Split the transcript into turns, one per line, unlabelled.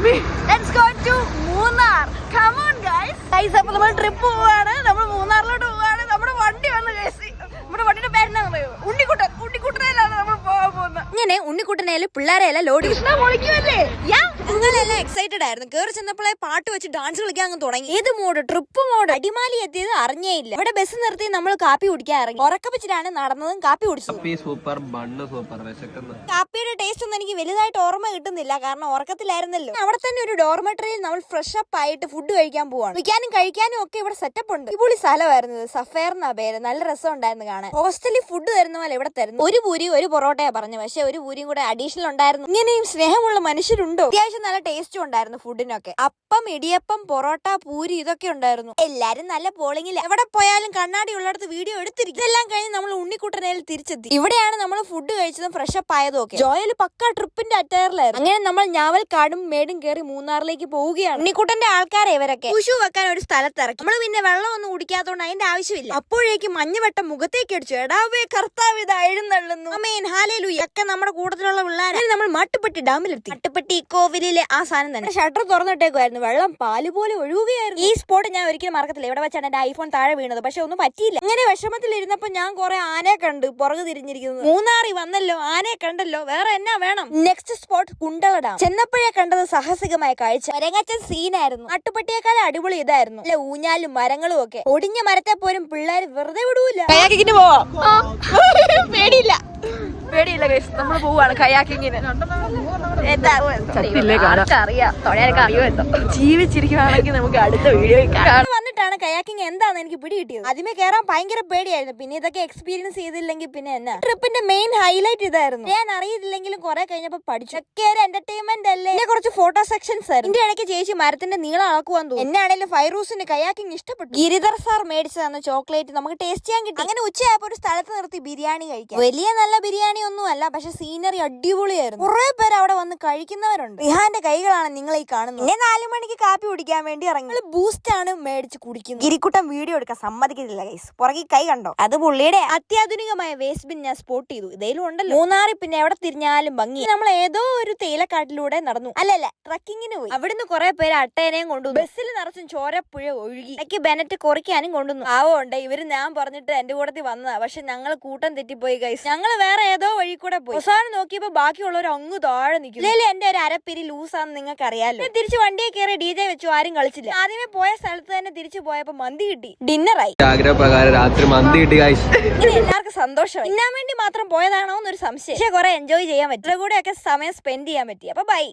Let's go to Munnar. Come on guys. Guys, അപ്പോൾ നമ്മൾ trip പോവാണ്. നമ്മൾ മൂന്നാറിലോട്ട് പോവാണ്. നമ്മുടെ വണ്ടി വന്നു guys. നമ്മുടെ വണ്ടിയുടെ പേരെന്താണെന്ന് അറിയോ? ഉണ്ണിക്കുട്ടനയിലാണ് നമ്മൾ പോകാൻ പോകുന്നത്. ഇങ്ങനെ ഉണ്ണിക്കുട്ടനയില് പിള്ളേരെല്ലാം ലോഡ് പൊളിക്കുമല്ലേ? ഞങ്ങളെല്ലാം എക്സൈറ്റഡ് ആയിരുന്നു. കേറി ചെന്നപ്പോഴേ പാട്ട് വെച്ച് ഡാൻസ് കളിക്കാൻ അങ്ങ് തുടങ്ങി. ഏത് മോഡ്? Trip mode. അടിമാലി എത്തിയത് അറിഞ്ഞേ ഇല്ല. ഇവിടെ ബസ് നിർത്തി നമ്മൾ കാപ്പി കുടിക്കാൻ ഇറങ്ങി. ഉറക്കപ്പിച്ചിട്ടാണ് നടന്നതും കാപ്പി കുടിച്ചത്. കാപ്പിയുടെ ടേസ്റ്റ് ഒന്നും എനിക്ക് വലുതായിട്ട് ഓർമ്മ കിട്ടുന്നില്ല, കാരണം ഉറക്കത്തിലായിരുന്നല്ലോ. അവിടെ തന്നെ ഒരു ഡോർമെട്രിയിൽ നമ്മൾ ഫ്രഷ് അപ്പ് ആയിട്ട് ഫുഡ് കഴിക്കാൻ പോവാണ്. കഴിക്കാനും ഒക്കെ ഇവിടെ സെറ്റപ്പ് ഉണ്ട്. ഇപ്പൊളി സ്ഥലമായിരുന്നത്. സഫയർ എന്നാ പേര്. നല്ല രസം ഉണ്ടായിരുന്നു കാണാൻ. ഹോസ്റ്റലിൽ ഫുഡ് തരുന്ന പോലെ ഇവിടെ തരുന്നു. ഒരു പൂരി ഒരു പൊറോട്ടയാ പറഞ്ഞു, പക്ഷെ ഒരു പൂരിയും കൂടെ അഡീഷണൽ ഉണ്ടായിരുന്നു. ഇങ്ങനെയും സ്നേഹമുള്ള മനുഷ്യരുണ്ടോ? അത്യാവശ്യം നല്ല ടേസ്റ്റും ഉണ്ടായിരുന്നു ഫുഡിനൊക്കെ. അപ്പം, ഇടിയപ്പം, പൊറോട്ട, പൂരി ഇതൊക്കെ ഉണ്ടായിരുന്നു. എല്ലാരും നല്ല പോളിങ്ങില്ല. എവിടെ പോയാലും കണ്ണാടി ഉള്ളിടത്ത് വീഡിയോ എടുത്തിരിക്കും. ഇതെല്ലാം കഴിഞ്ഞ് നമ്മൾ ഉണ്ണിക്കുട്ടനയിൽ തിരിച്ചെത്തി. ഇവിടെയാണ് നമ്മൾ ഫുഡ് കഴിച്ചതും ഫ്രഷ് അപ്പ് ആയതും ഒക്കെ. ജോയൽ പക്ക ട്രിപ്പിന്റെ അറ്റയറിലായിരുന്നു. അങ്ങനെ നമ്മൾ ഞാവൽക്കാടും മേടും കയറി മൂന്നാറിലേക്ക് പോവുകയാണ്. ഉണ്ണിക്കുട്ടന്റെ ആൾക്കാരെ ഇവരൊക്കെ ഉഷു വെക്കാൻ ഒരു സ്ഥലത്തിറക്കി. നമ്മൾ പിന്നെ വെള്ളം ഒന്നും കുടിക്കാത്തോണ്ട് അതിന്റെ ആവശ്യമില്ല. അപ്പോഴേക്ക് മഞ്ഞവെട്ടം മുഖത്തേക്ക് അടിച്ചു. എടാവേ കർത്താവ് ഇത് എഴുന്നള്ളുന്നു. അമേൻ ഹാലേലൂയ ഒക്കെ നമ്മുടെ കൂട്ടത്തിലുള്ള പിള്ളേരെ. നമ്മൾ മട്ടുപ്പെട്ടി ഡാമിലെത്തി. മട്ടുപ്പെട്ടി കോവിലിലെ ആ സാധനം തന്നെ. ഷട്ടർ തുറന്നിട്ടേക്കുമായിരുന്നു. വെള്ളം പാല് പോലെ ഒഴുകുകയായിരുന്നു. ഈ സ്പോട്ട് ഞാൻ ഒരിക്കലും മറക്കത്തില്ല. ഇവിടെ വെച്ചാണ് എന്റെ ഐഫോൺ താഴെ വീണത്, പക്ഷെ ഒന്നും പറ്റിയില്ല. ഇങ്ങനെ വിഷമത്തിലിരുന്നപ്പോ ഞാൻ കുറെ ആനയെ കണ്ട് പുറകു തിരിഞ്ഞിരിക്കുന്നത്. മൂന്നാറി വന്നല്ലോ, ആനയെ കണ്ടല്ലോ, വേറെ എന്നാ വേണം? Next spot Kundala dam. ചെന്നപ്പോഴേ കണ്ടത് സാഹസികമായ കാഴ്ച. രംഗച്ചൻ സീനായിരുന്നു. മട്ടുപ്പെട്ടിയേക്കാൾ അടിപൊളി ഇതായിരുന്നു. അല്ല, ഊഞ്ഞാലും മരങ്ങളും ഒക്കെ. ഒടിഞ്ഞ മരത്തെ പോലും പിള്ളേർ വെറുതെ വിടൂല. പേടിയില്ല ഗൈസ്, നമ്മൾ പോവാണ് കയാക്കിങ്ങിന്. ജീവിച്ചിരിക്കുവാണെങ്കിൽ നമുക്ക് അടുത്ത വീഡിയോ വന്നിട്ടാണ് കയാക്കിങ് എന്താന്ന് എനിക്ക് പിടി കിട്ടിയത്. ആദ്യമേ കയറാൻ ഭയങ്കര പേടിയായിരുന്നു. പിന്നെ ഇതൊക്കെ എക്സ്പീരിയൻസ് ചെയ്തില്ലെങ്കിൽ പിന്നെ എന്നാ. ട്രിപ്പിന്റെ മെയിൻ ഹൈലൈറ്റ് ഇതായിരുന്നു. ഞാൻ അറിയില്ലെങ്കിലും കുറെ കഴിഞ്ഞപ്പോ പഠിച്ചു. എന്റർടൈൻമെന്റ് അല്ലേ. കുറച്ച് ഫോട്ടോ സെക്ഷൻസ് ആയിരുന്നു. ഇതിന്റെ ഇടയ്ക്ക് ചേച്ചി മരത്തിന്റെ നീളം അളക്കുവാൻ തോന്നി. എന്നാണെങ്കിലും ഫൈറൂസിന് കയാക്കിങ് ഇഷ്ടപ്പെട്ടു. ഗിരിധർ സാർ മേടിച്ചു തന്ന ചോക്ലേറ്റ് നമുക്ക് ടേസ്റ്റ് ചെയ്യാൻ കിട്ടി. അങ്ങനെ ഉച്ചയായപ്പോ ഒരു സ്ഥലത്ത് നിർത്തി ബിരിയാണി കഴിക്കാം. വലിയ നല്ല ബിരിയാണി ഒന്നും അല്ല, പക്ഷെ സീനറി അടിപൊളിയായിരുന്നു. കുറെ പേര് അവിടെ വന്ന് കഴിക്കുന്നവരുണ്ട്. റിഹാന്റെ കൈകളാണ് നിങ്ങൾ ഈ കാണുന്നത്. 4 മണിക്ക് കാപ്പി കുടിക്കാൻ വേണ്ടി ഇറങ്ങി. ബൂസ്റ്റ് ആണ് മേടിച്ച് കുടിക്കുന്നത്. ഗിരിക്കുട്ടൻ വീഡിയോ എടുക്കാൻ സമ്മതിക്കുന്നില്ല ഗൈസ്. പുറകെ കൈ കണ്ടോ? അത് പുള്ളിയുടെ അത്യാധുനികമായ വേസ്റ്റ് ബിൻ ഞാൻ സ്പോട്ട് ചെയ്തു. ഇതേലും ഉണ്ടല്ലോ. മൂന്നാറിൽ പിന്നെ എവിടെ തിരിഞ്ഞാലും ഭംഗി. നമ്മൾ ഏതോ ഒരു തേയിലക്കാട്ടിലൂടെ നടന്നു. അല്ലല്ല, ട്രക്കിങ്ങിന് പോയി. അവിടുന്ന് കുറെ പേര് അട്ടേനെയും കൊണ്ടുവന്നു. ബസ്സിൽ നിറച്ചും ചോരപ്പുഴ ഒഴുകി. എനിക്ക് ബെനറ്റ് കുറയ്ക്കാനും കൊണ്ടുവന്നു. ആവോണ്ട് ഇവര് ഞാൻ പറഞ്ഞിട്ട് എന്റെ കൂടത്തിൽ വന്നതാ, പക്ഷെ ഞങ്ങൾ കൂട്ടം തെറ്റിപ്പോയി ഗൈസ്. ഞങ്ങൾ വേറെ ഏതോ വഴി കൂടെ പോയി. അവസാനം നോക്കിയപ്പോ ബാക്കിയുള്ളവർ അങ്ങ് താഴെ നിൽക്കും. ഇല്ലേ, എന്റെ ഒരു അരപ്പിരി ലൂസാന്ന് നിങ്ങൾക്ക് അറിയാലോ. തിരിച്ച് വണ്ടിയെ കയറി DJ വെച്ചു. ആരും കളിച്ചില്ല. ആദ്യമേ പോയ സ്ഥലത്ത് തന്നെ തിരിച്ചു പോയപ്പോ മന്തി കിട്ടി. ഡിന്നറായി. ആഗ്രഹപ്രകാരം രാത്രി മന്തി കിട്ടി. എല്ലാവർക്കും സന്തോഷം. തിന്നാൻ വേണ്ടി മാത്രം പോയതാണോ എന്നൊരു സംശയം. പക്ഷെ കുറെ എൻജോയ് ചെയ്യാൻ പറ്റും. കൂടെ ഒക്കെ സമയം സ്പെൻഡ് ചെയ്യാൻ പറ്റി. അപ്പൊ ബൈ.